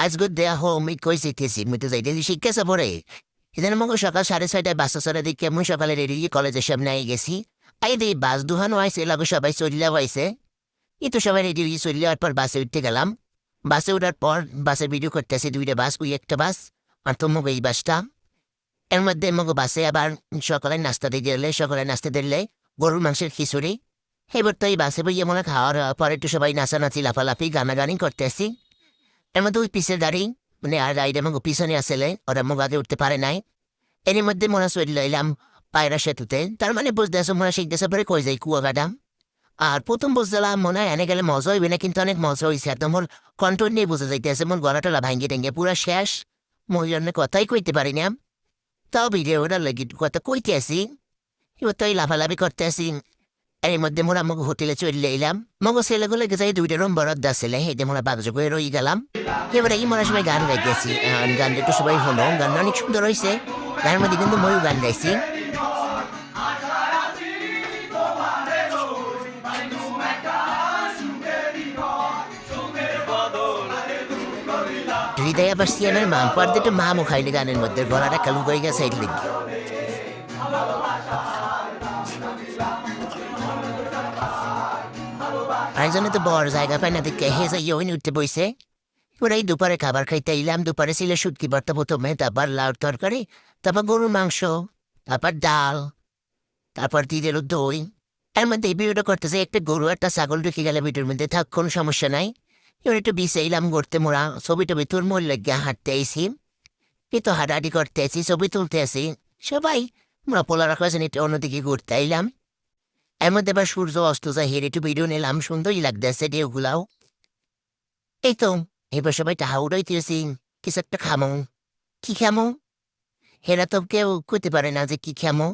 আজকে দেয়া হোম কই যেতেছি মুই তো যাইতেছি শিক্ষা সফরে। এখানে মঙ্গল সকাল 6:30 বাস চড়ার দিকে মুই সকালে রেডি কলেজের সামনে গেছি। আই দিয়ে বাস দুহানো আইসে লাগো সবাই চলিয়াও আইসে। তো সবাই রেডি হয়ে চলে যাওয়ার পর বাসে উঠতে গেলাম। বাসে ওঠার পর বাসের ভিডিও করতেছি, দুইটা বাস, ওই একটা বাস আর তো মগো এই বাসটা। এর মধ্যে মগো বাসে আবার সকালে নাস্তা দিয়ে দিলে, সকালে নাস্তা দিলে গরুর মাংসের খিচুড়ি। এবার তো এই বাসে বইয়ে মনে খাওয়ার পর একটু সবাই নাচানাচি লাফালাফি গানাগানি করতেছি। এর মধ্যে ওই পিসের গাড়ি মানে আর রাইডে মগো পিছনে আসলে ওরা মগ আগে উঠতে পারে নাই। এর মধ্যে মনে চলে এলাম পায়রা সেতুতে, তার মানে বুঝতে আসো মনে শিখতেছে পরে কই যাই কুয়াকাটা। আর প্রথম বুঝলাম মনে হয় এনে গেলে মজা হইবে না, কিন্তু অনেক মজা হয়েছে। একদম মোর কন্ট্রোল নিয়ে বুঝে যাইতেছে, মোর গলাটলা ভাঙ্গে টেঙ্গে পুরা শেষ। মই জন্য কথাই কইতে পারি না। তাও ভিডিওটা লাগি কথা কইতে আসি, এবার তো এই লাফালাফি করতে আসি। এর মধ্যে মোরা মগ হোটেলে চলে এলাম। মগ ছেলেগুলো যাই দুইটা রুম বরাদ্দ আসলে, হেঁটে মোরা বাগজ করে রই গেলাম। এবারে এই মোরা সবাই গান গাইতেছি, গানটা একটু সবাই হলো, গানটা অনেক সুন্দর হয়েছে। গানের মধ্যে কিন্তু ময়ও গান গাইছি। হৃদয় আবার সিয়ামের মাম পর্দে একটু মামও খাইলে গানের মধ্যে গলাটা কালু হয়ে গেছে এই লিগ। আরেকজনে তো বড় জায়গা পায় না দেখে হেসে ইয়ে উঠতে বইছে। ওরাই দুপুরে খাবার খাইতে এলাম। দুপুরে ছিল শুটকি ভর্তা প্রথমে, তারপর লাউ তরকারি, তারপর গরুর মাংস, তারপর ডাল, তারপর দিদেরও দই। এর মধ্যে এই ভিডিওটা করতেছে একটা গরু একটা ছাগল ঢুকে গেলে ভিডিওর মধ্যে থাক, কোনো সমস্যা নাই। এবার একটু বিষ এলাম করতে, মোরা ছবি টবি তোর মোর লাগিয়া হাঁটতে আইসি। এই তো হাঁটাহাঁটি করতে আছি, ছবি তুলতে আসি সবাই। মোরা পোলা রাখা একটু অন্যদিকে ঘুরতে আইলাম। এর মধ্যে আবার সূর্য অস্ত যায়, হেরে একটু ভিডিও নিলাম, সুন্দরই লাগতেছে ঢেউগুলাও। এই তো এবার সবাই টাহা উড়াইতেছি, কিছু একটা খামো। কি খামো হেরা তো কেউ কইতে পারে না যে কি খামো।